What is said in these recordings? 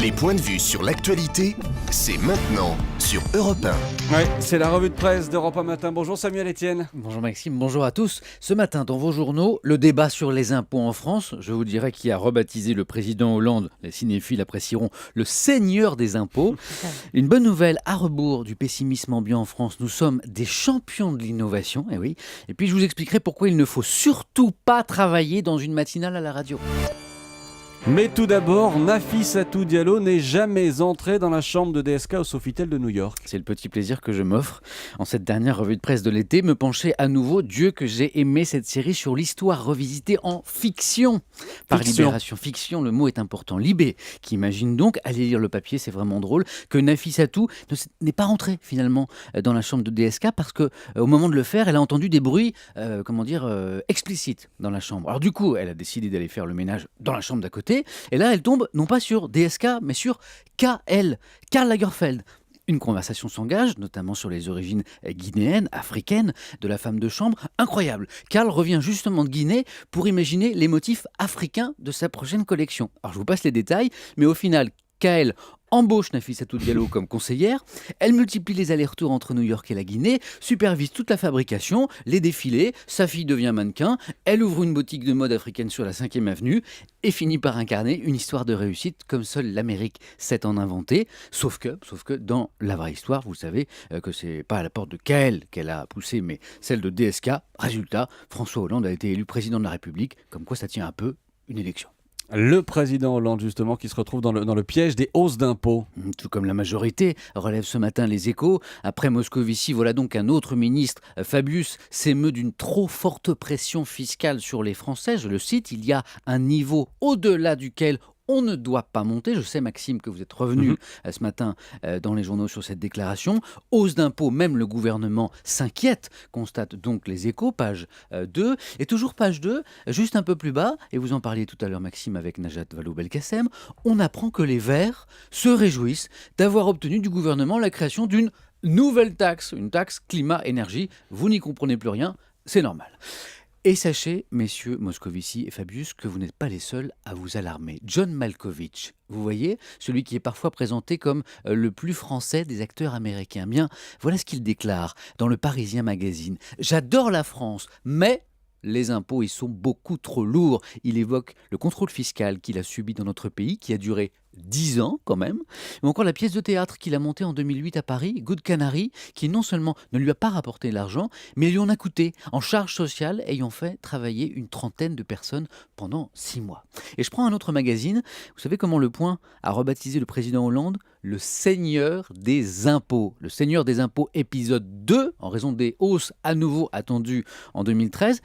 Les points de vue sur l'actualité, c'est maintenant sur Europe 1. Ouais, c'est la revue de presse d'Europe 1 Matin. Bonjour Samuel Etienne. Bonjour Maxime, bonjour à tous. Ce matin, dans vos journaux, le débat sur les impôts en France. Je vous dirai qui a rebaptisé le président Hollande. Les cinéphiles apprécieront le seigneur des impôts. Une bonne nouvelle à rebours du pessimisme ambiant en France. Nous sommes des champions de l'innovation, eh oui. Et puis je vous expliquerai pourquoi il ne faut surtout pas travailler dans une matinale à la radio. Mais tout d'abord, Nafissatou Diallo n'est jamais entré dans la chambre de DSK au Sofitel de New York. C'est le petit plaisir que je m'offre en cette dernière revue de presse de l'été, me pencher à nouveau, Dieu que j'ai aimé cette série sur l'histoire revisitée en fiction. Par Libération. Fiction, le mot est important. Libé, qui imagine donc, allez lire le papier, c'est vraiment drôle, que Nafissatou n'est pas rentrée finalement dans la chambre de DSK parce que au moment de le faire, elle a entendu des bruits, explicites dans la chambre. Alors du coup, elle a décidé d'aller faire le ménage dans la chambre d'à côté. Et là, elle tombe non pas sur DSK, mais sur KL, Karl Lagerfeld. Une conversation s'engage, notamment sur les origines guinéennes, africaines, de la femme de chambre. Incroyable. Karl revient justement de Guinée pour imaginer les motifs africains de sa prochaine collection. Alors, je vous passe les détails, mais au final, KL embauche Nafissatou Diallo comme conseillère, elle multiplie les allers-retours entre New York et la Guinée, supervise toute la fabrication, les défilés, sa fille devient mannequin, elle ouvre une boutique de mode africaine sur la 5e avenue et finit par incarner une histoire de réussite comme seule l'Amérique sait en inventer, sauf que dans la vraie histoire, vous savez que c'est pas à la porte de KL qu'elle a poussé, mais celle de DSK. Résultat, François Hollande a été élu président de la République, comme quoi ça tient un peu une élection. Le président Hollande, justement, qui se retrouve dans le piège des hausses d'impôts. Tout comme la majorité, relève ce matin les Échos. Après Moscovici, voilà donc un autre ministre, Fabius, s'émeut d'une trop forte pression fiscale sur les Français. Je le cite, il y a un niveau au-delà duquel on ne doit pas monter. Je sais, Maxime, que vous êtes revenu ce matin dans les journaux sur cette déclaration. Hausse d'impôts, même le gouvernement s'inquiète, constate donc les Échos, page 2. Et toujours page 2, juste un peu plus bas, et vous en parliez tout à l'heure, Maxime, avec Najat Vallaud-Belkacem, on apprend que les Verts se réjouissent d'avoir obtenu du gouvernement la création d'une nouvelle taxe, une taxe climat-énergie. Vous n'y comprenez plus rien, c'est normal. Et sachez, messieurs Moscovici et Fabius, que vous n'êtes pas les seuls à vous alarmer. John Malkovich, vous voyez, celui qui est parfois présenté comme le plus français des acteurs américains. Bien, voilà ce qu'il déclare dans le Parisien Magazine. « J'adore la France, mais les impôts y sont beaucoup trop lourds. » Il évoque le contrôle fiscal qu'il a subi dans notre pays, qui a duré 10 ans quand même, ou encore la pièce de théâtre qu'il a montée en 2008 à Paris, Good Canary, qui non seulement ne lui a pas rapporté l'argent, mais lui en a coûté en charge sociale, ayant fait travailler une trentaine de personnes pendant 6 mois. Et je prends un autre magazine, vous savez comment Le Point a rebaptisé le président Hollande le seigneur des impôts. Le seigneur des impôts épisode 2, en raison des hausses à nouveau attendues en 2013.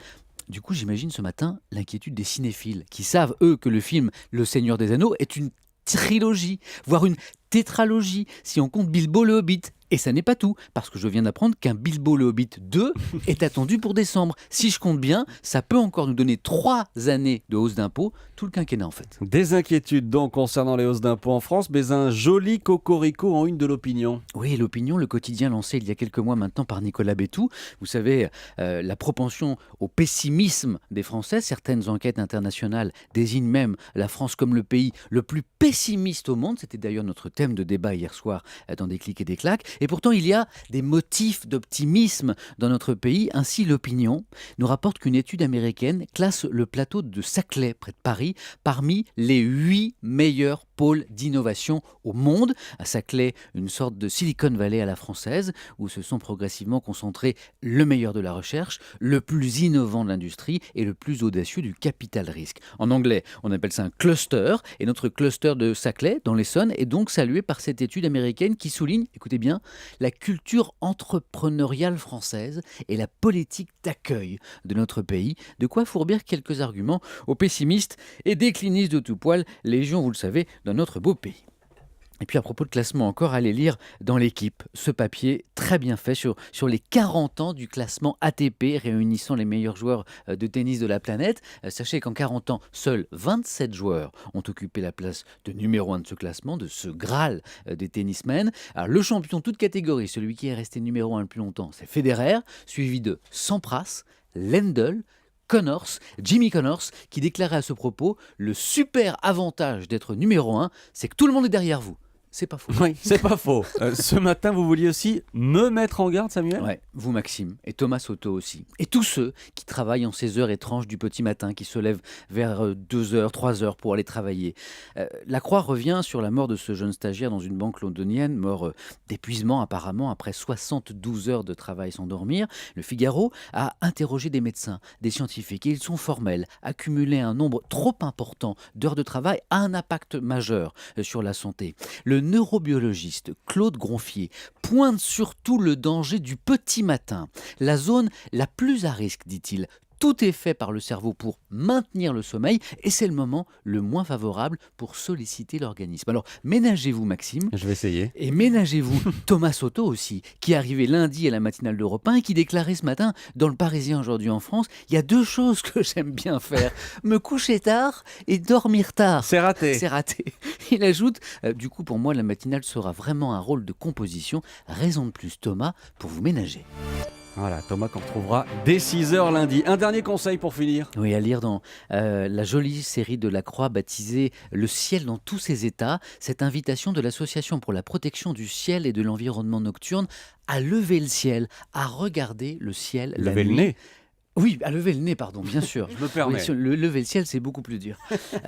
Du coup, j'imagine ce matin l'inquiétude des cinéphiles qui savent, eux, que le film Le Seigneur des Anneaux est une trilogie, voire une tétralogie, si on compte Bilbo le Hobbit. Et ça n'est pas tout, parce que je viens d'apprendre qu'un Bilbo le Hobbit 2 est attendu pour décembre. Si je compte bien, ça peut encore nous donner 3 années de hausse d'impôts, tout le quinquennat en fait. Des inquiétudes donc concernant les hausses d'impôts en France, mais un joli cocorico en une de l'Opinion. Oui, l'Opinion, le quotidien lancé il y a quelques mois maintenant par Nicolas Bétou. Vous savez, la propension au pessimisme des Français, certaines enquêtes internationales désignent même la France comme le pays le plus pessimiste au monde. C'était d'ailleurs notre thème de débat hier soir dans Des clics et des claques. Et pourtant, il y a des motifs d'optimisme dans notre pays. Ainsi, l'Opinion nous rapporte qu'une étude américaine classe le plateau de Saclay, près de Paris, parmi les 8 meilleurs pôles d'innovation au monde. À Saclay, une sorte de Silicon Valley à la française, où se sont progressivement concentrés le meilleur de la recherche, le plus innovant de l'industrie et le plus audacieux du capital risque. En anglais, on appelle ça un cluster, et notre cluster de Saclay, dans l'Essonne, est donc salué par cette étude américaine qui souligne, écoutez bien, la culture entrepreneuriale française et la politique d'accueil de notre pays. De quoi fourbir quelques arguments aux pessimistes et déclinistes de tout poil, légion, vous le savez, dans notre beau pays. Et puis à propos de classement encore, allez lire dans l'Équipe ce papier très bien fait sur les 40 ans du classement ATP réunissant les meilleurs joueurs de tennis de la planète. Sachez qu'en 40 ans, seuls 27 joueurs ont occupé la place de numéro 1 de ce classement, de ce Graal des tennismen. Alors le champion toute catégorie, celui qui est resté numéro 1 le plus longtemps, c'est Federer, suivi de Sampras, Lendl, Connors, Jimmy Connors, qui déclarait à ce propos « Le super avantage d'être numéro 1, c'est que tout le monde est derrière vous ». C'est pas faux. Oui, c'est pas faux. Ce matin, vous vouliez aussi me mettre en garde, Samuel ? Ouais, vous Maxime, et Thomas Soto aussi. Et tous ceux qui travaillent en ces heures étranges du petit matin, qui se lèvent vers 2h, 3h pour aller travailler. La Croix revient sur la mort de ce jeune stagiaire dans une banque londonienne, mort d'épuisement apparemment après 72 heures de travail sans dormir. Le Figaro a interrogé des médecins, des scientifiques, et ils sont formels. Accumuler un nombre trop important d'heures de travail a un impact majeur sur la santé. Le neurobiologiste Claude Gronfier pointe surtout le danger du petit matin, la zone la plus à risque, dit-il. Tout est fait par le cerveau pour maintenir le sommeil et c'est le moment le moins favorable pour solliciter l'organisme. Alors ménagez-vous Maxime. Je vais essayer. Et ménagez-vous Thomas Soto aussi, qui est arrivé lundi à la matinale d'Europe 1 et qui déclarait ce matin dans Le Parisien aujourd'hui en France, il y a 2 choses que j'aime bien faire, me coucher tard et dormir tard. C'est raté. C'est raté. Il ajoute, du coup pour moi la matinale sera vraiment un rôle de composition, raison de plus Thomas pour vous ménager. Voilà, Thomas qu'on retrouvera dès 6h lundi. Un dernier conseil pour finir. Oui, à lire dans la jolie série de la Croix baptisée « Le ciel dans tous ses états », cette invitation de l'Association pour la protection du ciel et de l'environnement nocturne à lever le ciel, à regarder le ciel la Levez le nuit. nez. Oui, à lever le nez, pardon, bien sûr. Je me permets. Oui, le lever le ciel, c'est beaucoup plus dur.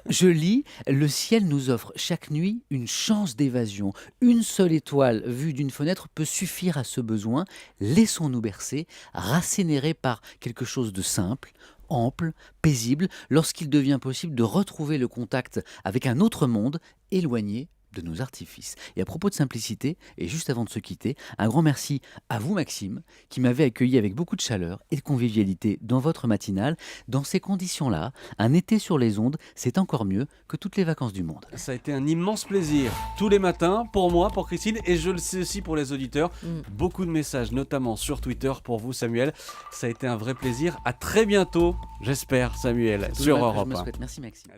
Je lis, le ciel nous offre chaque nuit une chance d'évasion. Une seule étoile vue d'une fenêtre peut suffire à ce besoin. Laissons-nous bercer, racénérés par quelque chose de simple, ample, paisible, lorsqu'il devient possible de retrouver le contact avec un autre monde éloigné de nos artifices. Et à propos de simplicité, et juste avant de se quitter, un grand merci à vous Maxime, qui m'avez accueilli avec beaucoup de chaleur et de convivialité dans votre matinale. Dans ces conditions-là, un été sur les ondes, c'est encore mieux que toutes les vacances du monde. Ça a été un immense plaisir. Tous les matins, pour moi, pour Christine, et je le sais aussi pour les auditeurs. Beaucoup de messages, notamment sur Twitter pour vous, Samuel. Ça a été un vrai plaisir. À très bientôt, j'espère, Samuel, Tout sur le mal que Europe je me 1. souhaite. Merci Maxime.